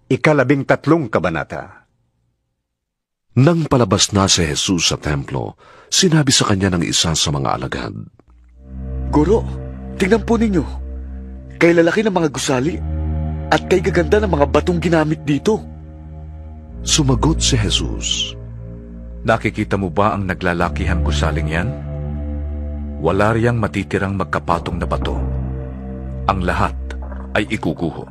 13 kabanata. Nang palabas na si Jesus sa templo, sinabi sa kanya ng isa sa mga alagad, Guro, tingnan po ninyo. Kay lalaki ng mga gusali at kay gaganda ng mga batong ginamit dito. Sumagot si Jesus, Nakikita mo ba ang naglalakihang gusaling yan? Wala riyang matitirang magkapatong na bato. Ang lahat ay ikuguho.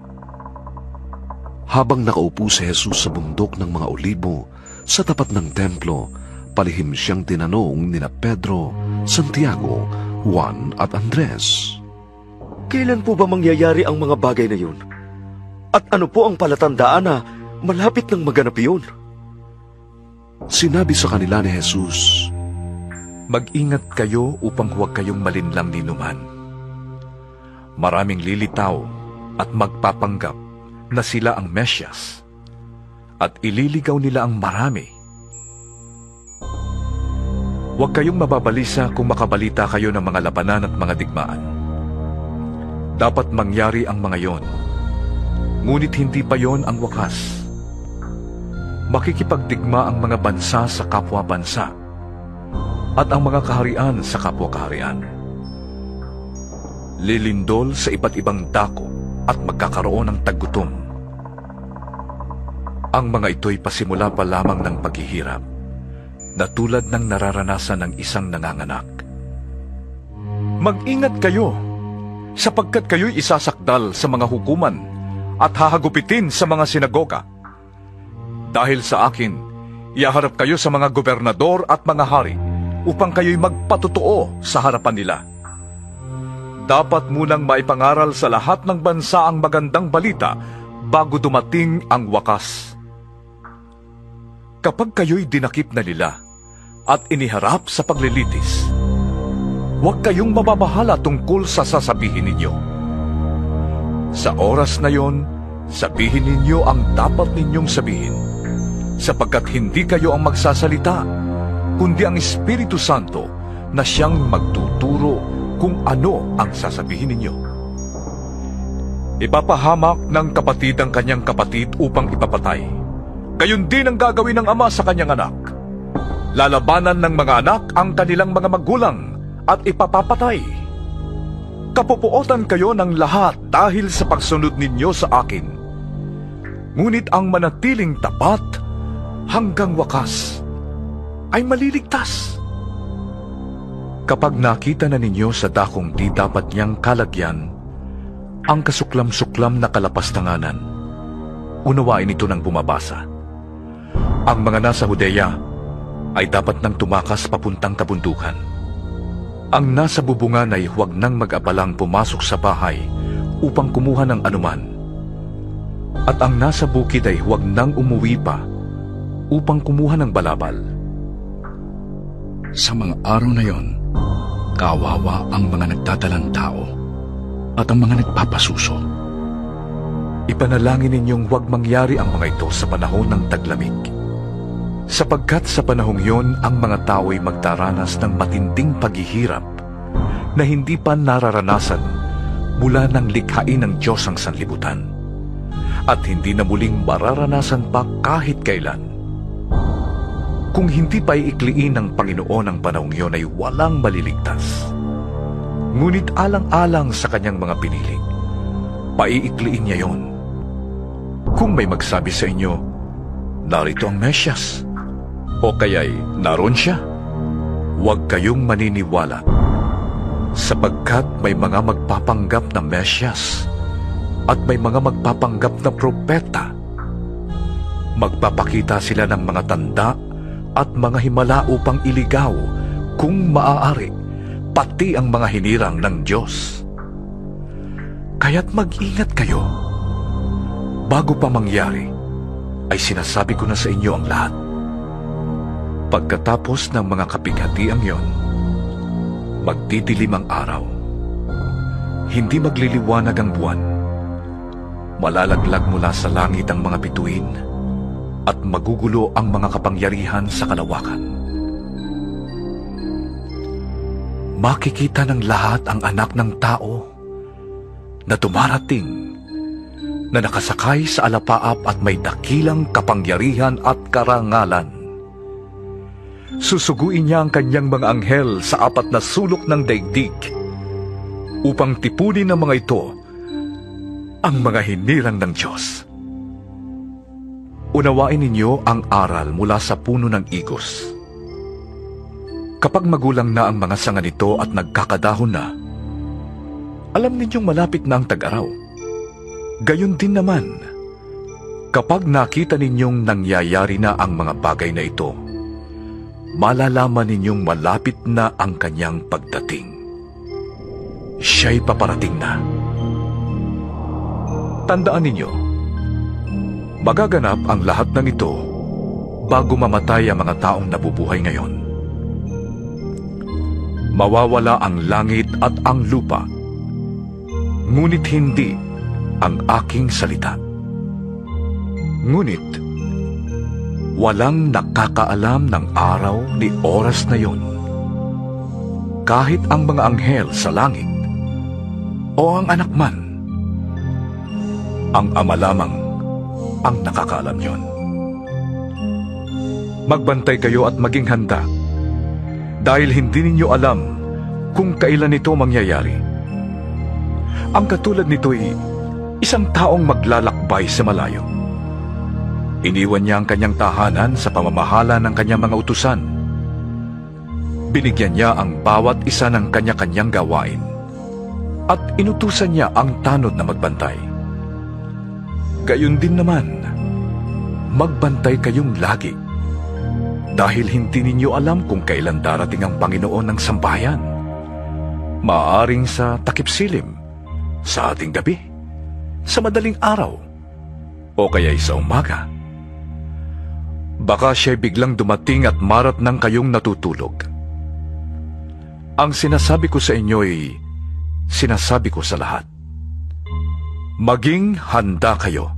Habang nakaupo si Jesus sa bundok ng mga Olibo, sa tapat ng templo, palihim siyang tinanong nina Pedro, Santiago, Juan at Andres. Kailan po ba mangyayari ang mga bagay na yun? At ano po ang palatandaan na malapit nang maganap yun? Sinabi sa kanila ni Jesus, Mag-ingat kayo upang huwag kayong malinlang ninuman. Maraming lilitaw at magpapanggap na sila ang Mesyas at ililigaw nila ang marami. Huwag kayong mababalisa kung makabalita kayo ng mga labanan at mga digmaan. Dapat mangyari ang mga yon, ngunit hindi pa yon ang wakas. Makikipagdigma ang mga bansa sa kapwa-bansa at ang mga kaharian sa kapwa-kaharian. Lilindol sa iba't ibang dako at magkakaroon ng taggutom. Ang mga ito'y pasimula pa lamang ng paghihirap, na tulad ng nararanasan ng isang nanganganak. Mag-ingat kayo, sapagkat kayo'y isasakdal sa mga hukuman at hahagupitin sa mga sinagoga. Dahil sa akin, iaharap kayo sa mga gobernador at mga hari upang kayo'y magpatotoo sa harapan nila. Dapat munang maipangaral sa lahat ng bansa ang magandang balita bago dumating ang wakas. Kapag kayo'y dinakip na nila at iniharap sa paglilitis, huwag kayong mababahala tungkol sa sasabihin ninyo. Sa oras na yon, sabihin ninyo ang dapat ninyong sabihin, sapagkat hindi kayo ang magsasalita, kundi ang Espiritu Santo na siyang magtuturo kung ano ang sasabihin ninyo. Ipapahamak ng kapatid ang kanyang kapatid upang ipapatay. Gayon din ang gagawin ng ama sa kanyang anak. Lalabanan ng mga anak ang kanilang mga magulang at ipapapatay. Kapupuotan kayo ng lahat dahil sa pagsunod ninyo sa akin. Ngunit ang manatiling tapat hanggang wakas ay maliligtas. Kapag nakita na ninyo sa dakong di dapat niyang kalagyan ang kasuklam-suklam na kalapastanganan, unawain ito ng bumabasa. Ang mga nasa Judea ay dapat nang tumakas papuntang kabundukan. Ang nasa bubungan ay huwag nang mag-abalang pumasok sa bahay upang kumuha ng anuman. At ang nasa bukid ay huwag nang umuwi pa upang kumuha ng balabal. Sa mga araw na yon, kawawa ang mga nagdadalang tao at ang mga nagpapasuso. Ipanalangin ninyong huwag mangyari ang mga ito sa panahon ng taglamig. Sapagkat sa panahong yon, ang mga tao ay magdaranas ng matinding paghihirap na hindi pa nararanasan mula ng likhain ng Diyos ang sanlibutan, at hindi na muling mararanasan pa kahit kailan. Kung hindi pa iikliin ng Panginoon ang panahong yon, ay walang maliligtas. Ngunit alang-alang sa kanyang mga pinili, paiikliin niya yon. Kung may magsabi sa inyo, narito ang Mesyas, o kaya'y naroon siya, huwag kayong maniniwala, sapagkat may mga magpapanggap na Mesyas at may mga magpapanggap na propeta. Magpapakita sila ng mga tanda at mga himala upang iligaw, kung maaari, pati ang mga hinirang ng Diyos. Kaya't mag-ingat kayo. Bago pa mangyari, ay sinasabi ko na sa inyo ang lahat. Pagkatapos ng mga kapighatiang yon, magdidilim ang araw. Hindi magliliwanag ang buwan. Malalaglag mula sa langit ang mga bituin at magugulo ang mga kapangyarihan sa kalawakan. Makikita ng lahat ang anak ng tao na dumarating na nakasakay sa alapaap at may dakilang kapangyarihan at karangalan. Susuguin niya ang kanyang mga anghel sa 4 na sulok ng daigdig upang tipunin ng mga ito ang mga hinirang ng Diyos. Unawain ninyo ang aral mula sa puno ng igos. Kapag magulang na ang mga sanga nito at nagkakadahon na, alam ninyong malapit na ang tag-araw. Gayon din naman, kapag nakita ninyong nangyayari na ang mga bagay na ito, malalaman ninyong malapit na ang kanyang pagdating. Siya'y paparating na. Tandaan ninyo, magaganap ang lahat ng ito bago mamatay ang mga taong nabubuhay ngayon. Mawawala ang langit at ang lupa, ngunit hindi ang aking salita. Ngunit, walang nakakaalam ng araw ni oras na yon, kahit ang mga anghel sa langit o ang anak man. Ang Ama lamang ang nakakaalam yon. Magbantay kayo at maging handa, dahil hindi ninyo alam kung kailan ito mangyayari. Ang katulad nito'y isang taong maglalakbay sa malayo. Iniwan niya ang kanyang tahanan sa pamamahala ng kanyang mga utusan. Binigyan niya ang bawat isa ng kanya-kanyang gawain at inutusan niya ang tanod na magbantay. Gayon din naman, magbantay kayong lagi, dahil hindi ninyo alam kung kailan darating ang Panginoon ng sambahayan. Maaring sa takip-silim, sa ating gabi, sa madaling araw, o kaya'y sa umaga. Baka siya'y biglang dumating at marat ng kayong natutulog. Ang sinasabi ko sa inyo'y sinasabi ko sa lahat. Maging handa kayo,